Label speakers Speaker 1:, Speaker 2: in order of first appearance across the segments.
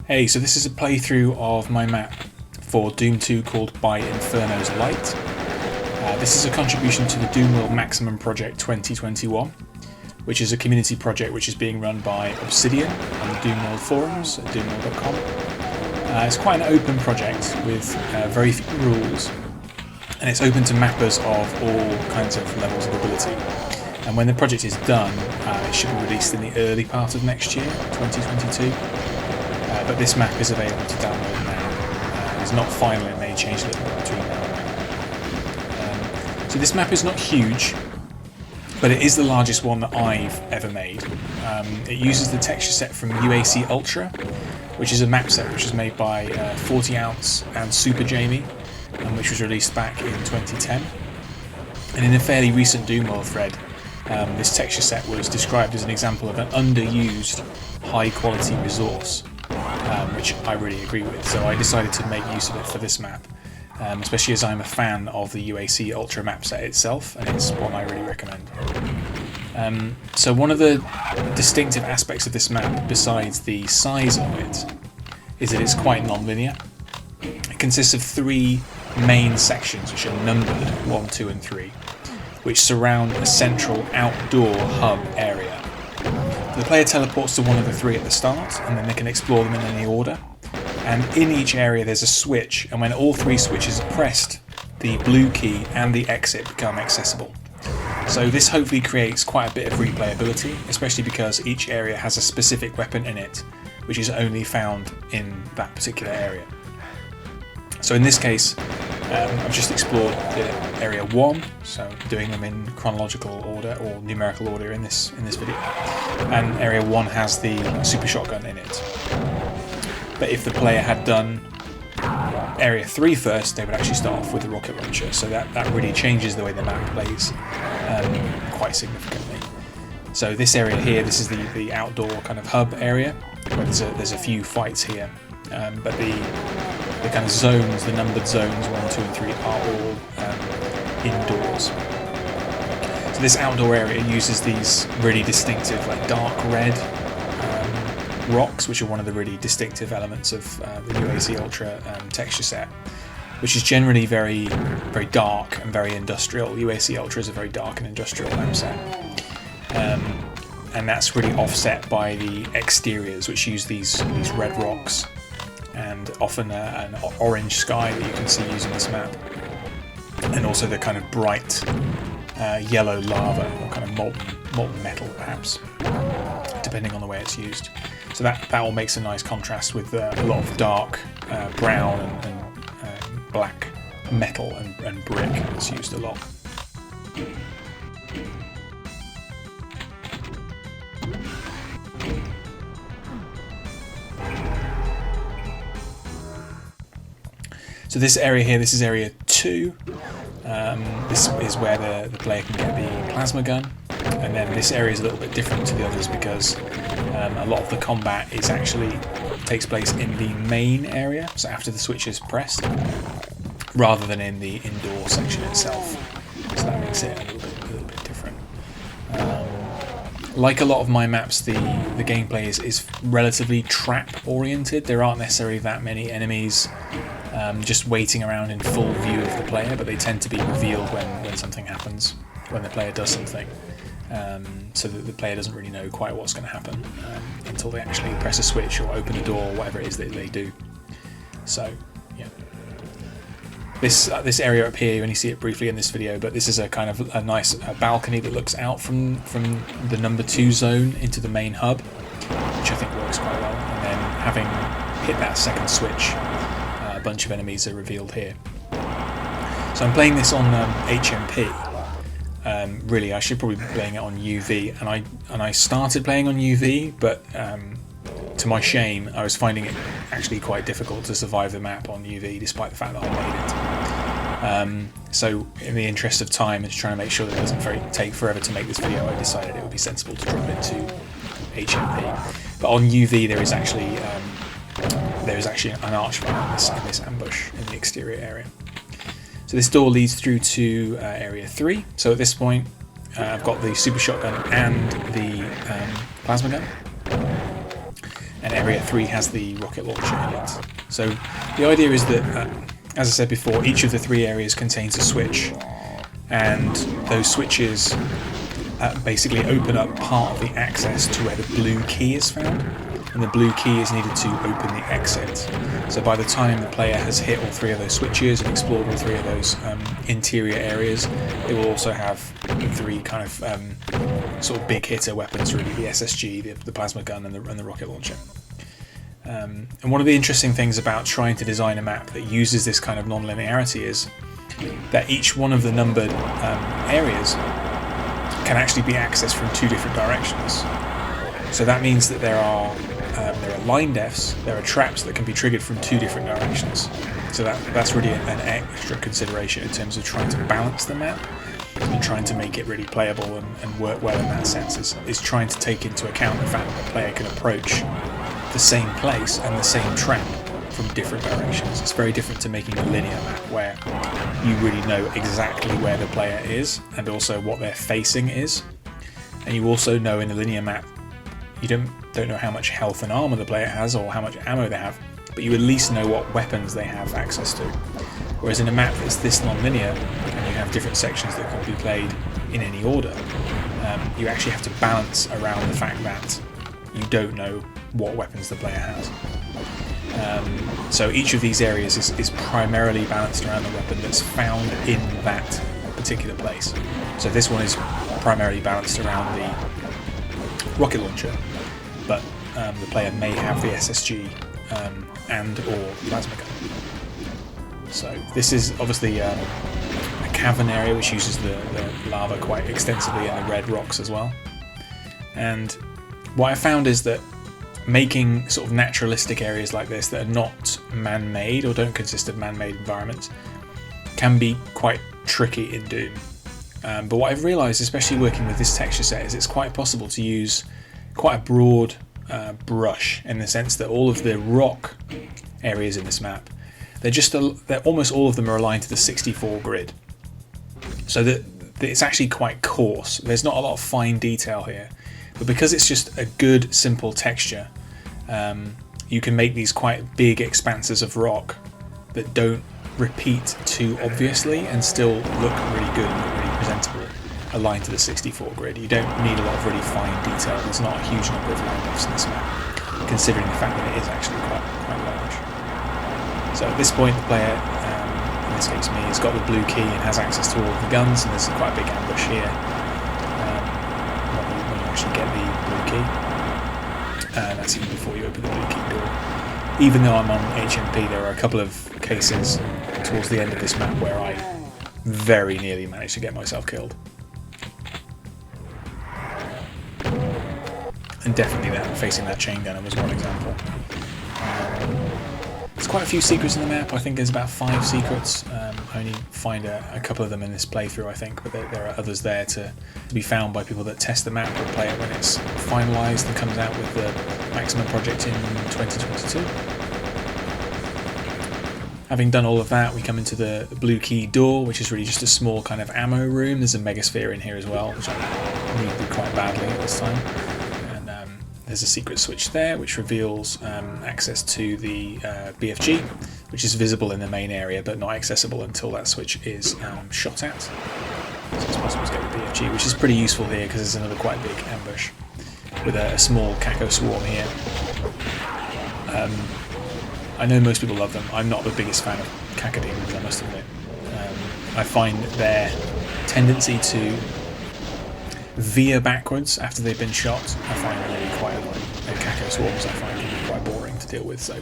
Speaker 1: Hey, so this is a playthrough of my map for Doom 2 called By Inferno's Light. This is a contribution to the Doomworld Maximum Project 2021, which is a community project which is being run by Obsidian on the Doomworld forums at doomworld.com. It's quite an open project with very few rules, and it's open to mappers of all kinds of levels of ability. And when the project is done, it should be released in the early part of next year, 2022. But this map is available to download now. It's not final, it may change a little bit between now and then. So this map is not huge, but it is the largest one that I've ever made. It uses the texture set from UAC Ultra, which is a map set which was made by 40 Ounce and Super Jamie, and which was released back in 2010. And in a fairly recent Doomworld thread, this texture set was described as an example of an underused, high-quality resource. Which I really agree with, so I decided to make use of it for this map, especially as I'm a fan of the UAC Ultra map set itself, and it's one I really recommend. So one of the distinctive aspects of this map, besides the size of it, is that it's quite non-linear. It consists of three main sections which are numbered 1, 2 and 3, which surround a central outdoor hub area. The player teleports to one of the three at the start, and then they can explore them in any order. And in each area there's a switch, and when all three switches are pressed, the blue key and the exit become accessible. So this hopefully creates quite a bit of replayability, especially because each area has a specific weapon in it, which is only found in that particular area. So in this case, I've just explored the area 1, so doing them in chronological order or numerical order in this video. And area 1 has the super shotgun in it. But if the player had done area 3 first, they would actually start off with the rocket launcher. So that really changes the way the map plays quite significantly. So this area here, this is the outdoor kind of hub area, where there's a few fights here. But the kind of zones, the numbered zones 1, 2 and 3 are all indoors. So this outdoor area uses these really distinctive like dark red rocks, which are one of the really distinctive elements of the UAC Ultra texture set, which is generally very, very dark and very industrial. UAC Ultra is a very dark and industrial map set. And that's really offset by the exteriors, which use these red rocks, and often an orange sky that you can see using this map, and also the kind of bright yellow lava or kind of molten metal, perhaps, depending on the way it's used. So that all makes a nice contrast with a lot of dark brown and black metal and brick that's used a lot. So this area here, this is area 2. This is where the player can get the plasma gun, and then this area is a little bit different to the others because a lot of the combat takes place in the main area, so after the switch is pressed, rather than in the indoor section itself. So that makes it a little bit different. Like a lot of my maps, the gameplay is relatively trap oriented. There aren't necessarily that many enemies just waiting around in full view of the player, but they tend to be revealed when something happens, when the player does something, so that the player doesn't really know quite what's going to happen until they actually press a switch or open a door or whatever it is that they do. So yeah, this area up here, you only see it briefly in this video, but this is a kind of a nice balcony that looks out from the number 2 zone into the main hub, which I think works quite well. And then having hit that second switch, a bunch of enemies are revealed here. So I'm playing this on HMP. Really, I should probably be playing it on UV, and I started playing on UV, but to my shame, I was finding it actually quite difficult to survive the map on UV, despite the fact that I made it. So in the interest of time and to try to make sure that it doesn't take forever to make this video, I decided it would be sensible to drop into HMP. But on UV there is actually an archfire in this ambush in the exterior area. So this door leads through to area 3. So at this point I've got the super shotgun and the plasma gun. And Area 3 has the rocket launcher in it. So the idea is that, as I said before, each of the 3 areas contains a switch, and those switches basically open up part of the access to where the blue key is found, and the blue key is needed to open the exit. So by the time the player has hit all 3 of those switches and explored all 3 of those interior areas, they will also have 3 kind of sort of big hitter weapons, really: the SSG, the plasma gun, and the rocket launcher. And one of the interesting things about trying to design a map that uses this kind of non-linearity is that each one of the numbered areas can actually be accessed from 2 different directions. So that means that there are line deaths, there are traps that can be triggered from 2 different directions. So that's really an extra consideration in terms of trying to balance the map and trying to make it really playable and work well in that sense, is trying to take into account the fact that the player can approach the same place and the same trap from different directions. It's very different to making a linear map where you really know exactly where the player is and also what their facing is. And you also know in a linear map, you don't know how much health and armor the player has or how much ammo they have, but you at least know what weapons they have access to. Whereas in a map that's this non-linear, and you have different sections that can be played in any order, you actually have to balance around the fact that you don't know what weapons the player has. So each of these areas is primarily balanced around the weapon that's found in that particular place. So this one is primarily balanced around the rocket launcher, but the player may have the SSG and or plasma gun. So this is obviously a cavern area which uses the lava quite extensively and the red rocks as well. And what I found is that making sort of naturalistic areas like this that are not man-made or don't consist of man-made environments can be quite tricky in Doom. But what I've realised, especially working with this texture set, is it's quite possible to use quite a broad brush, in the sense that all of the rock areas in this map, they're almost all of them are aligned to the 64 grid. So that it's actually quite coarse. There's not a lot of fine detail here. But because it's just a good, simple texture, you can make these quite big expanses of rock that don't repeat too obviously and still look really good and look really presentable, aligned to the 64 grid. You don't need a lot of really fine detail. There's not a huge number of line ups in this map, considering the fact that it is actually quite large. So at this point, the player, in this case me, has got the blue key and has access to all of the guns, and there's quite a big ambush here. When you actually get the blue key, that's even before you open the blue key door. Even though I'm on HMP, there are a couple of cases towards the end of this map where I very nearly managed to get myself killed. And definitely facing that chain gunner was one example. There's quite a few secrets in the map. I think there's about 5 secrets. I only find a couple of them in this playthrough, I think, but there are others there to be found by people that test the map or play it when it's finalised and comes out with the Maximum project in 2022. Having done all of that, we come into the blue key door, which is really just a small kind of ammo room. There's a megasphere in here as well, which I needed quite badly at this time. There's a secret switch there which reveals access to the BFG, which is visible in the main area but not accessible until that switch is shot at. So it's possible to get the BFG, which is pretty useful here because there's another quite big ambush with a small Caco swarm here. I know most people love them. I'm not the biggest fan of cacodemons, I must admit. I find their tendency to veer backwards after they've been shot, I find really quite annoying. And Caco swarms I find can be quite boring to deal with, so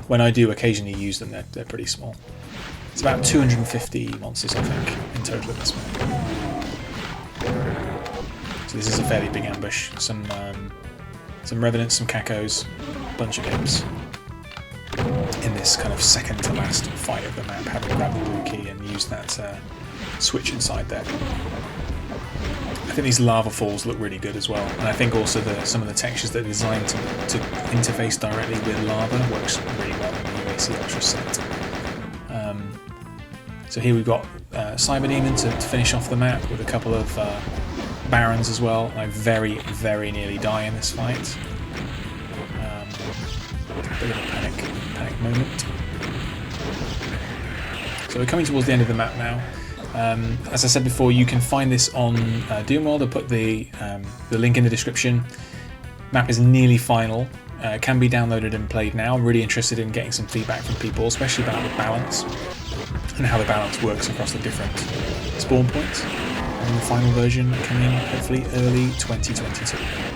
Speaker 1: when I do occasionally use them, they're pretty small. It's about 250 monsters, I think, in total in this map. So this is a fairly big ambush. Some Revenants, some Cacos, a bunch of imps. In this kind of second to last fight of the map, having grabbed the blue key and used that switch inside there. I think these lava falls look really good as well, and I think also some of the textures that are designed to interface directly with lava works really well in the UAC Ultra set. So here we've got Cyber Demon to finish off the map with a couple of Barons as well. I very, very nearly die in this fight. bit of a panic moment. So we're coming towards the end of the map now. As I said before, you can find this on Doomworld. I'll put the link in the description. Map is nearly final. Can be downloaded and played now. I'm really interested in getting some feedback from people, especially about the balance and how the balance works across the different spawn points. And the final version coming hopefully early 2022.